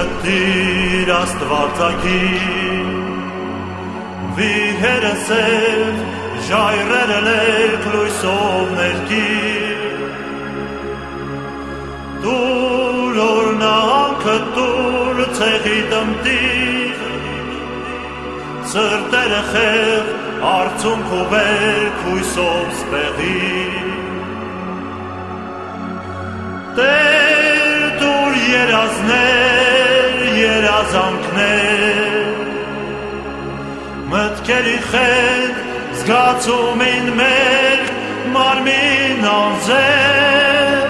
մտիր աստվածագիր, վիհերսև ժայռերը լեք լույսով ներկիր, տուր օրնանքը տուր ցեղի դմտիր, սրտերը խեղ արցունք ու վերք հույսով սպեղիր, Տեր դուր երազներ, երազանքներ, մտքերի խենթ զգացումին մեր մարմին անձեր,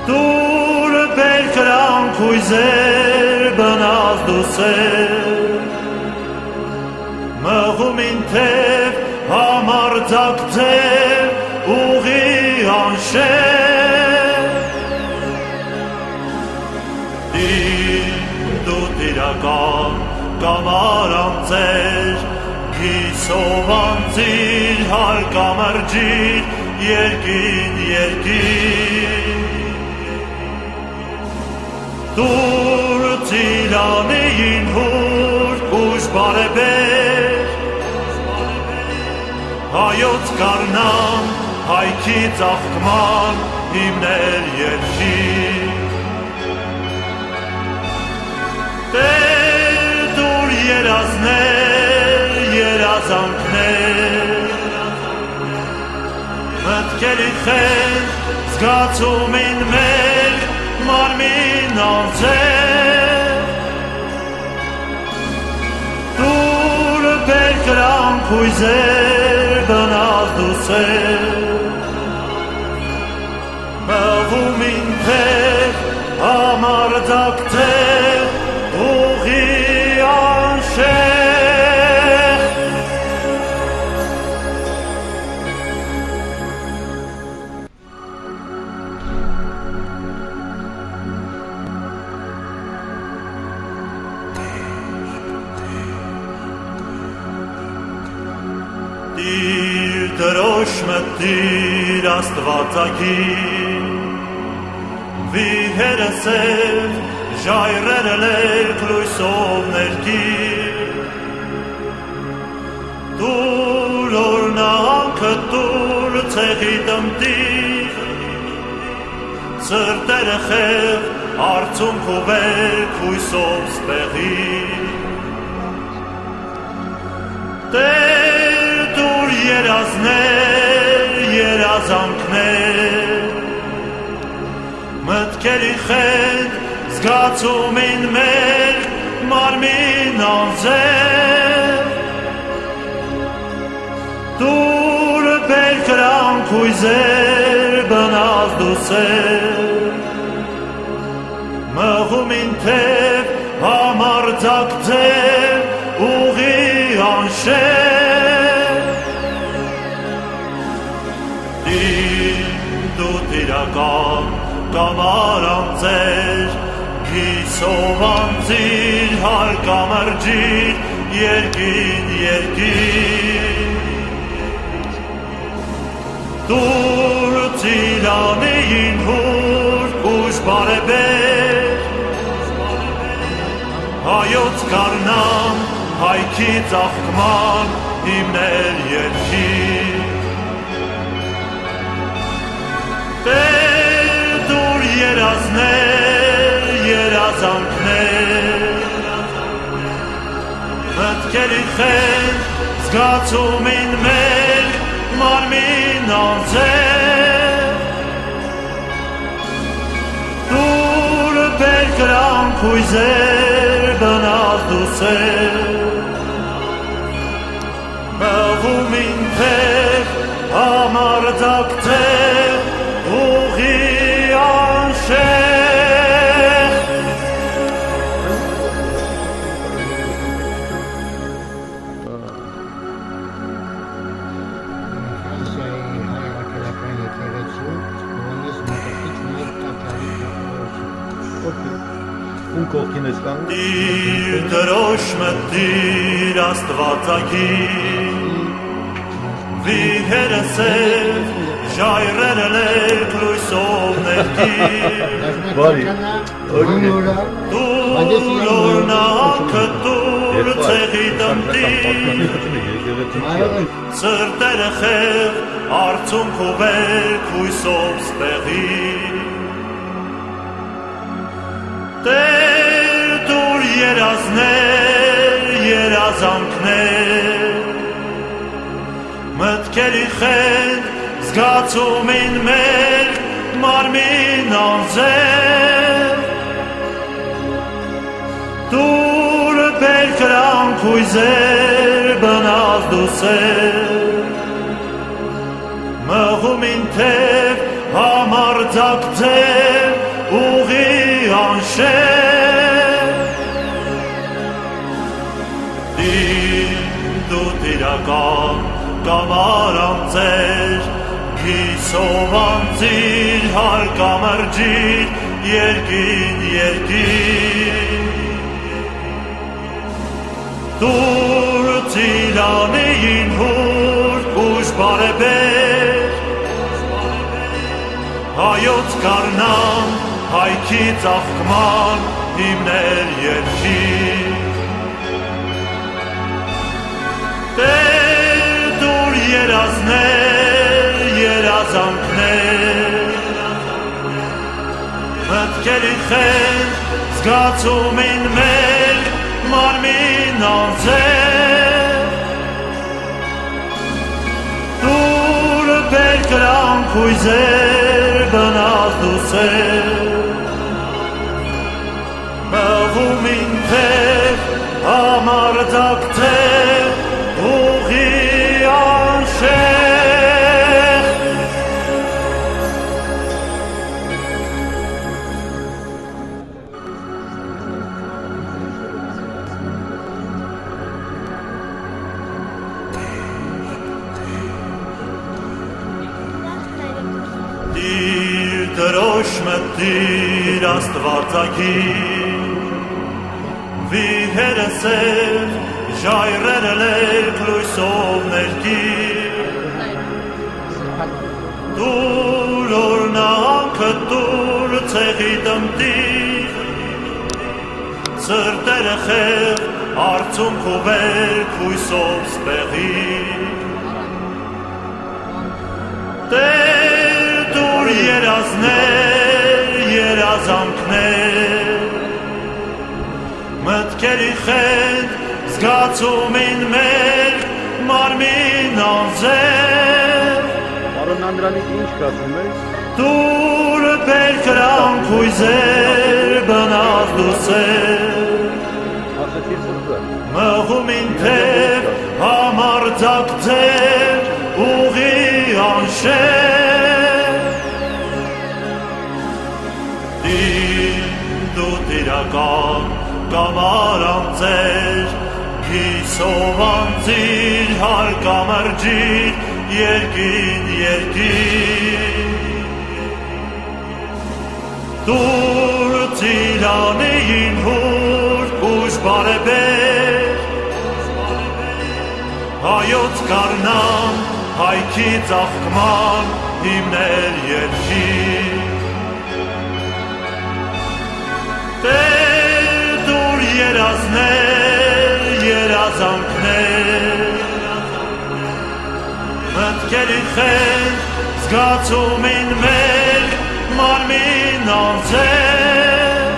դուր բերկրանք հույզեր բնած դուսեր, մղումին թև համարձակ թև ուղի անշեր, դու տիրական կամար անձեր, գիսով անձիր հարկամրջիր երկին երկին, դուր ծիրանեին հուր ուշ բարեբեր, հայոց կարնան հայքի ծաղկման հիմներ երկիր, Տեր դուր երազներ, երազանքներ, մտքերի խենթ զգացումին մեր մարմին անձեր, դուր բերկրանք հույզեր բնած դուսեր, մղումին թև համարձակ թև ուղի անշեղ, Տիր դրոշ մտիր աստվածագիր, վիհերսև ժայռերը լեք լույսով ներկիր, տուր օրնանքը տուր ցեղի դմտիր, սրտերը խեղ արցունք ու վերք հույսով սպեղիր, Տեր դուր երազներ, երազանքներ, մտքերի խենթ զգացումին մեր մարմին անձեր, դուր բերկրանք հույզեր բնած դուսեր, մղումին թև համարձակ թև ուղի անշեր, դու տիրական կամար անձեր, գիսով անձիր հարկամրջիր երկին երկին, դուր ծիրանեին հուր ուշ բարեբեր, հայոց կարնան հայքի ծաղկման հիմներ երկիր, Տեր դուր երազներ, երազանքներ, մտքերի խենթ զգացումին մեր մարմին անձեր, դուր բերկրանք հույզեր բնած դուսեր, մղումին թև համարձակ թև ուղի անշեղ, Տիր դրոշ մտիր աստվածագիր, վիհերսև ժայռերը լեք լույսով ներքիր Դուր օրնանքը դուր ցեղի դմտիր Սրտերը խեղ արցունք ու վերք հույսով ստեղիր Տեր դուր երազներ, երազանքներ Մտքերի խենդ զգացումին մեր մարմին անձեր Դուր բերկրանք հույզեր բնած դուսեր Մղումին թև համարձակ ձև ուղի անշեր Դու տիրական կամար անձեր Կիսով անձիր հարկամրջիր երկին երկին Դուր ծիրանեին հուր ուշ բարեբեր Հայոց կարնան հայքի ծաղկման հիմներ երկիր Տեր դուր երազներ, երազանքներ Մտքերի խենդ զգացումին մեր մարմին անձեր Դուր բերկրանք հույզեր բնած դուսեր Մղումին թև համարձակ թև ուղի անշեղ Դիր դրոշ մտիր աստվածագիր Վիհերը սև ժայռերը լեք լույսով ներքիր Դուր օրնանքը դուր ցեղի դմտիր Սրտերը խեղ արցունք ու վերք հույսով ստեղիր Տեր դուր երազներ, երազանքներ Մտքերի խենդ զգացումին մեր մարմին անձեր Պարոն Անդրանիկ ինչ կասում ես Դուր բերկրանք հույզեր բնած դուսեր Ասեցի սուրբը Մղումին թև համարձակ ձև ուղի անշեր Դու տիրական կամար անձեր Կիսով անձիր հարկամրջիր երկին երկին Դուր ծիրանեին հուր ուշ բարեբեր Հայոց կարնան հայքի ծաղկման հիմներ երկիր Տեր դուր երազներ, երազանքներ Մտքերի խենդ զգացումին մեր մարմին անձեր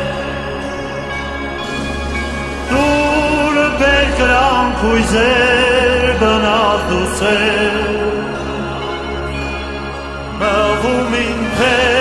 Դուր բերկրանք հույզեր բնած դուսեր Մղումին թև